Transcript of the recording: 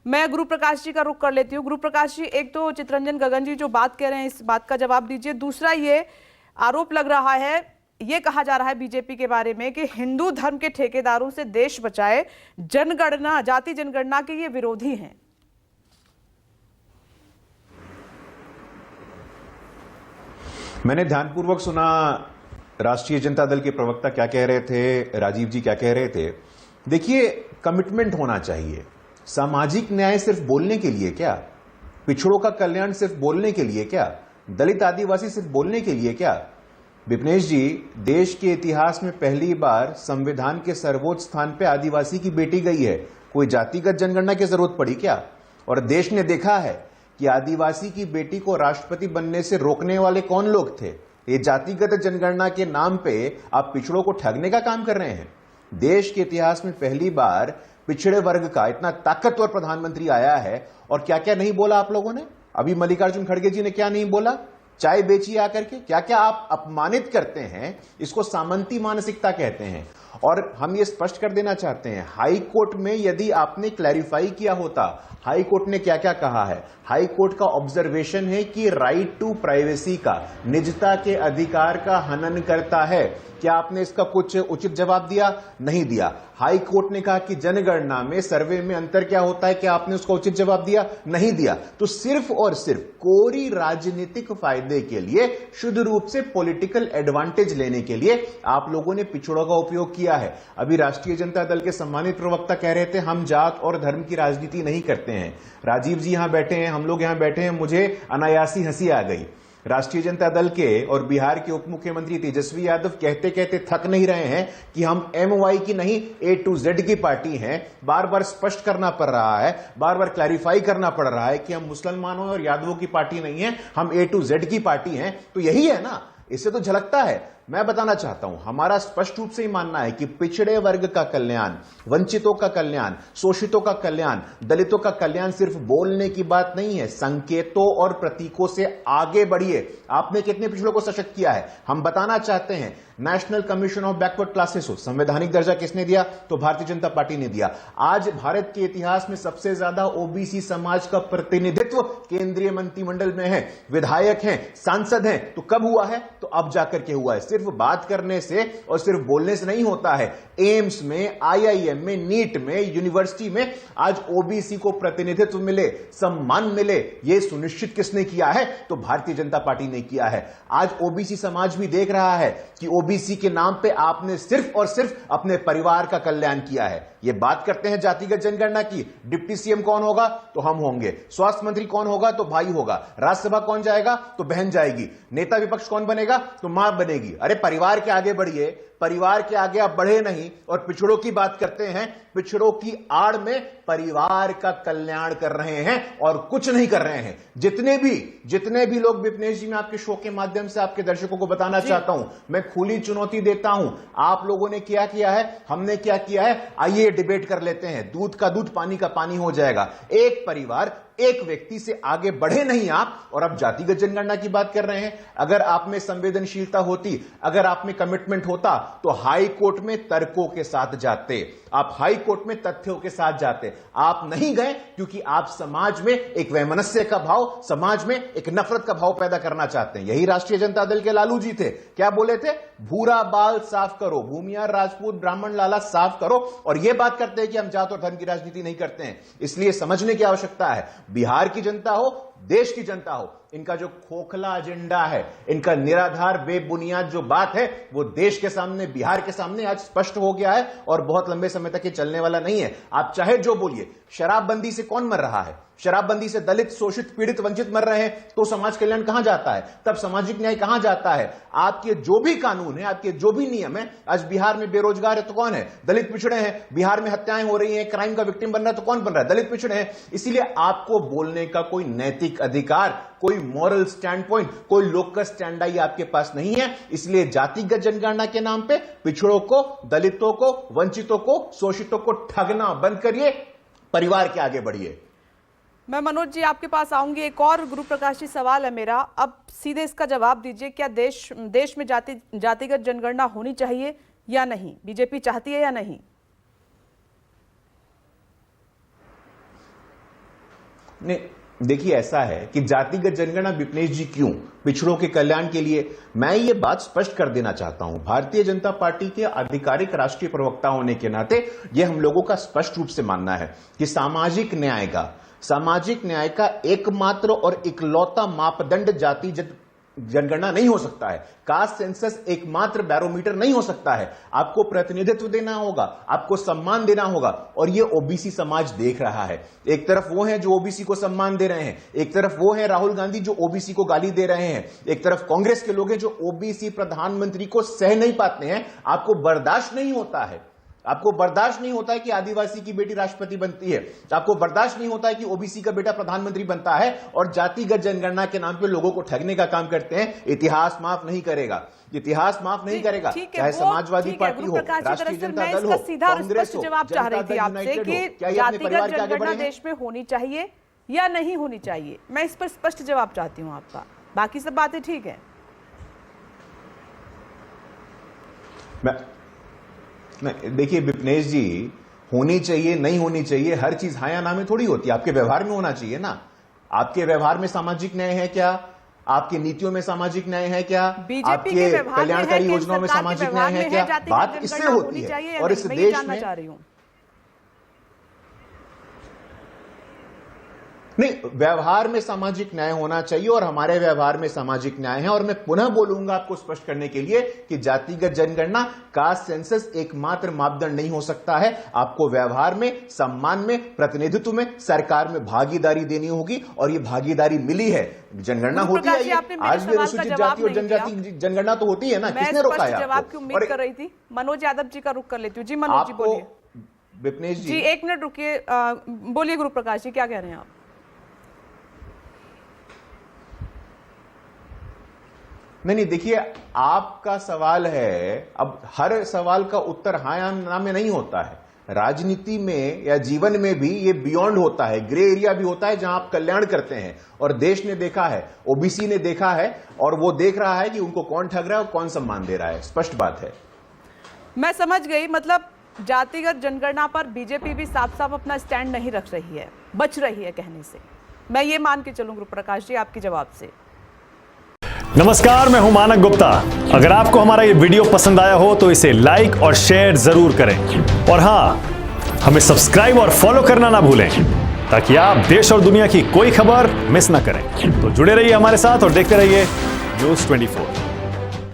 मैं गुरु प्रकाश जी का रुख कर लेती हूँ। गुरु प्रकाश जी, एक तो चितरंजन गगन जी जो बात कह रहे हैं, इस बात का जवाब दीजिए। दूसरा, ये आरोप लग रहा है, ये कहा जा रहा है बीजेपी के बारे में कि हिंदू धर्म के ठेकेदारों से देश बचाए, जनगणना, जाति जनगणना के ये विरोधी हैं। मैंने ध्यानपूर्वक सुना राष्ट्रीय जनता दल के प्रवक्ता क्या कह रहे थे, राजीव जी क्या कह रहे थे। देखिए, कमिटमेंट होना चाहिए। सामाजिक न्याय सिर्फ बोलने के लिए क्या? पिछड़ों का कल्याण सिर्फ बोलने के लिए क्या? दलित आदिवासी सिर्फ बोलने के लिए क्या? विपनेश जी, देश के इतिहास में पहली बार संविधान के सर्वोच्च स्थान पे आदिवासी की बेटी गई है। कोई जातिगत जनगणना की जरूरत पड़ी क्या? और देश ने देखा है कि आदिवासी की बेटी को राष्ट्रपति बनने से रोकने वाले कौन लोग थे। ये जातिगत जनगणना के नाम पे आप पिछड़ों को ठगने का काम कर रहे हैं। देश के इतिहास में पहली बार पिछड़े वर्ग का इतना ताकतवर प्रधानमंत्री आया है, और क्या क्या नहीं बोला आप लोगों ने। अभी मल्लिकार्जुन खड़गे जी ने क्या नहीं बोला, चाय बेची आकर के, क्या क्या आप अपमानित करते हैं। इसको सामंती मानसिकता कहते हैं। और हम ये स्पष्ट कर देना चाहते हैं, हाई कोर्ट में यदि आपने क्लैरिफाई किया होता, हाई कोर्ट ने क्या क्या कहा है। हाई कोर्ट का ऑब्जर्वेशन है कि राइट टू प्राइवेसी का, निजता के अधिकार का हनन करता है। क्या आपने इसका कुछ उचित जवाब दिया? नहीं दिया। हाई कोर्ट ने कहा कि जनगणना में, सर्वे में अंतर क्या होता है, क्या आपने उसका उचित जवाब दिया? नहीं दिया। तो सिर्फ और सिर्फ कोरी राजनीतिक फायदे के लिए, शुद्ध रूप से पॉलिटिकल एडवांटेज लेने के लिए आप लोगों ने पिछड़ों का उपयोग किया है। अभी राष्ट्रीय जनता दल के सम्मानित प्रवक्ता कह रहे थे हम जात और धर्म की राजनीति नहीं करते हैं। राजीव जी यहां बैठे हैं, हम लोग यहां बैठे हैं, मुझे अनायासी हंसी आ गई। राष्ट्रीय जनता दल के और बिहार के उप मुख्यमंत्री तेजस्वी यादव कहते कहते थक नहीं रहे हैं कि हम MY की नहीं A to Z की पार्टी हैं। बार बार स्पष्ट करना पड़ रहा है, बार बार क्लैरिफाई करना पड़ रहा है कि हम मुसलमानों और यादवों की पार्टी नहीं है, हम A to Z की पार्टी हैं। तो यही है ना, इससे तो झलकता है। मैं बताना चाहता हूं, हमारा स्पष्ट रूप से ही मानना है कि पिछड़े वर्ग का कल्याण, वंचितों का कल्याण, शोषितों का कल्याण, दलितों का कल्याण सिर्फ बोलने की बात नहीं है। संकेतों और प्रतीकों से आगे बढ़िए। आपने कितने पिछड़ों को सशक्त किया है, हम बताना चाहते हैं। National commission of backward classes हो, संवैधानिक दर्जा किसने दिया? तो भारतीय जनता पार्टी ने दिया। आज भारत के इतिहास में सबसे ज्यादा OBC समाज का प्रतिनिधित्व केंद्रीय मंत्रिमंडल में है, विधायक हैं, सांसद हैं। तो कब हुआ है? तो अब जाकर के हुआ है। सिर्फ बात करने से और सिर्फ बोलने से नहीं होता है। एम्स में, IIM में, नीट में, यूनिवर्सिटी में आज OBC को प्रतिनिधित्व मिले, सम्मान मिले, यह सुनिश्चित किसने किया है? तो भारतीय जनता पार्टी ने किया है। आज OBC समाज भी देख रहा है कि OBC के नाम पे आपने सिर्फ और सिर्फ अपने परिवार का कल्याण किया है। ये बात करते हैं जातिगत जनगणना की। डिप्टी CM कौन होगा? तो हम होंगे। स्वास्थ्य मंत्री कौन होगा? तो भाई होगा। राज्यसभा कौन जाएगा? तो बहन जाएगी। नेता विपक्ष कौन बनेगा? तो मां बनेगी। अरे परिवार के आगे बढ़िए, परिवार के आगे आप बढ़े नहीं और पिछड़ों की बात करते हैं। पिछड़ों की आड़ में परिवार का कल्याण कर रहे हैं और कुछ नहीं कर रहे हैं। जितने भी लोग, विपनेश जी, मैं आपके शो के माध्यम से आपके दर्शकों को बताना चाहता हूं, मैं खुली चुनौती देता हूं। आप लोगों ने क्या किया है, हमने क्या किया है, आइए डिबेट कर लेते हैं। दूध का दूध, पानी का पानी हो जाएगा। एक परिवार, एक व्यक्ति से आगे बढ़े नहीं आप, और अब जातिगत जनगणना की बात कर रहे हैं। अगर आप में संवेदनशीलता होती, अगर आप में कमिटमेंट होता, तो हाई कोर्ट में तर्कों के साथ जाते, आप हाई कोर्ट में तथ्यों के साथ जाते। आप नहीं गए क्योंकि आप समाज में एक वैमनस्य का भाव, समाज में एक नफरत का भाव पैदा करना चाहते हैं। यही राष्ट्रीय जनता दल के लालू जी थे। क्या बोले थे? भूरा बाल साफ करो, भूमियार, राजपूत, ब्राह्मण, लाला साफ करो। और यह बात करते हैं कि हम जात और धर्म की राजनीति नहीं करते हैं। इसलिए समझने की आवश्यकता है, बिहार की जनता हो, देश की जनता हो, इनका जो खोखला एजेंडा है, इनका निराधार बेबुनियाद जो बात है, वो देश के सामने, बिहार के सामने आज स्पष्ट हो गया है और बहुत लंबे समय तक ये चलने वाला नहीं है। आप चाहे जो बोलिए, शराबबंदी से कौन मर रहा है? शराबबंदी से दलित, शोषित, पीड़ित, वंचित मर रहे हैं। तो समाज कल्याण कहां जाता है? तब सामाजिक न्याय कहां जाता है? आपके जो भी कानून है, आपके जो भी नियम है, आज बिहार में बेरोजगार है तो कौन है? दलित पिछड़े हैं। बिहार में हत्याएं हो रही हैं, क्राइम का विक्टिम बन रहा है तो कौन बन रहा है? दलित पिछड़े हैं। इसीलिए आपको बोलने का कोई नैतिक अधिकार, कोई मॉरल स्टैंड पॉइंट, कोई लोकस स्टैंडाई आपके पास नहीं है। इसलिए जातिगत जनगणना के नाम पे पिछड़ों को, दलितों को, वंचितों को, शोषितों को ठगना बंद करिए, परिवार के आगे बढ़िए। मैं मनोज जी आपके पास आऊंगी। एक और गुरु प्रकाश जी सवाल है मेरा, अब सीधे इसका जवाब दीजिए। क्या देश में जातिगत जनगणना होनी चाहिए या नहीं? बीजेपी चाहती है या नहीं? नहीं, देखिए ऐसा है कि जातिगत जनगणना विपनेश जी क्यों? पिछड़ों के कल्याण के लिए। मैं ये बात स्पष्ट कर देना चाहता हूं, भारतीय जनता पार्टी के आधिकारिक राष्ट्रीय प्रवक्ता होने के नाते यह हम लोगों का स्पष्ट रूप से मानना है कि सामाजिक न्याय का एकमात्र और इकलौता मापदंड जातिगत जनगणना नहीं हो सकता है। कास्ट सेंसस एकमात्र बैरोमीटर नहीं हो सकता है। आपको प्रतिनिधित्व देना होगा, आपको सम्मान देना होगा, और ये ओबीसी समाज देख रहा है। एक तरफ वो हैं जो ओबीसी को सम्मान दे रहे हैं, एक तरफ वो है राहुल गांधी जो ओबीसी को गाली दे रहे हैं, एक तरफ कांग्रेस के लोग हैं जो ओबीसी प्रधानमंत्री को सह नहीं पाते हैं। आपको बर्दाश्त नहीं होता है, आपको बर्दाश्त नहीं होता है कि आदिवासी की बेटी राष्ट्रपति बनती है, आपको बर्दाश्त नहीं होता है कि ओबीसी का बेटा प्रधानमंत्री बनता है, और जातिगत जनगणना के नाम पे लोगों को ठगने का काम करते हैं। इतिहास माफ नहीं करेगा, इतिहास माफ नहीं करेगा, चाहे समाजवादी पार्टी हो, राष्ट्रीय जनता दल हो, कांग्रेस हो, जवाब चाह रही थी आपसे कि जातिगत जनगणना देश में होनी चाहिए या नहीं होनी चाहिए। मैं इस पर स्पष्ट जवाब चाहती हूं आपका, बाकी सब बातें ठीक है। देखिए विपनेश जी, होनी चाहिए नहीं होनी चाहिए, हर चीज हाँ या ना में थोड़ी होती है। आपके व्यवहार में होना चाहिए ना। आपके व्यवहार में सामाजिक न्याय है क्या? आपकी नीतियों में सामाजिक न्याय है क्या? आपके कल्याणकारी योजनाओं में सामाजिक न्याय है क्या? बात इससे होती है। और इस देश में नहीं, व्यवहार में सामाजिक न्याय होना चाहिए, और हमारे व्यवहार में सामाजिक न्याय है। और मैं पुनः बोलूंगा आपको स्पष्ट करने के लिए कि जातिगत जनगणना, कास्ट सेंसस एकमात्र मापदंड नहीं हो सकता है। आपको व्यवहार में, सम्मान में, प्रतिनिधित्व में, सरकार में भागीदारी देनी होगी, और ये भागीदारी मिली है। जनगणना होती है, आज भी अनुसूचित जाति और जनजाति जनगणना तो होती है ना। किसने रोका है? जवाब की उम्मीद कर रही थी। मनोज यादव जी का रुख कर लेती हूँ। जी मनोज जी बोलिए। विपनेश जी 1 मिनट रुकिए, बोलिए गुरु प्रकाश जी, क्या कह रहे हैं आप? नहीं, देखिए आपका सवाल है, अब हर सवाल का उत्तर हाँ या ना में नहीं होता है। राजनीति में या जीवन में भी ये बियॉन्ड होता है, ग्रे एरिया भी होता है जहां आप कल्याण करते हैं। और देश ने देखा है, ओबीसी ने देखा है, और वो देख रहा है कि उनको कौन ठग रहा है और कौन सम्मान दे रहा है। स्पष्ट बात है। मैं समझ गई, मतलब जातिगत जनगणना पर बीजेपी भी साफ साफ अपना स्टैंड नहीं रख रही है, बच रही है कहने से। मैं ये मान के चलूं गुरु प्रकाश जी आपके जवाब से। नमस्कार, मैं हूं मानक गुप्ता। अगर आपको हमारा ये वीडियो पसंद आया हो तो इसे लाइक और शेयर जरूर करें, और हां, हमें सब्सक्राइब और फॉलो करना ना भूलें ताकि आप देश और दुनिया की कोई खबर मिस ना करें। तो जुड़े रहिए हमारे साथ और देखते रहिए न्यूज़ 24।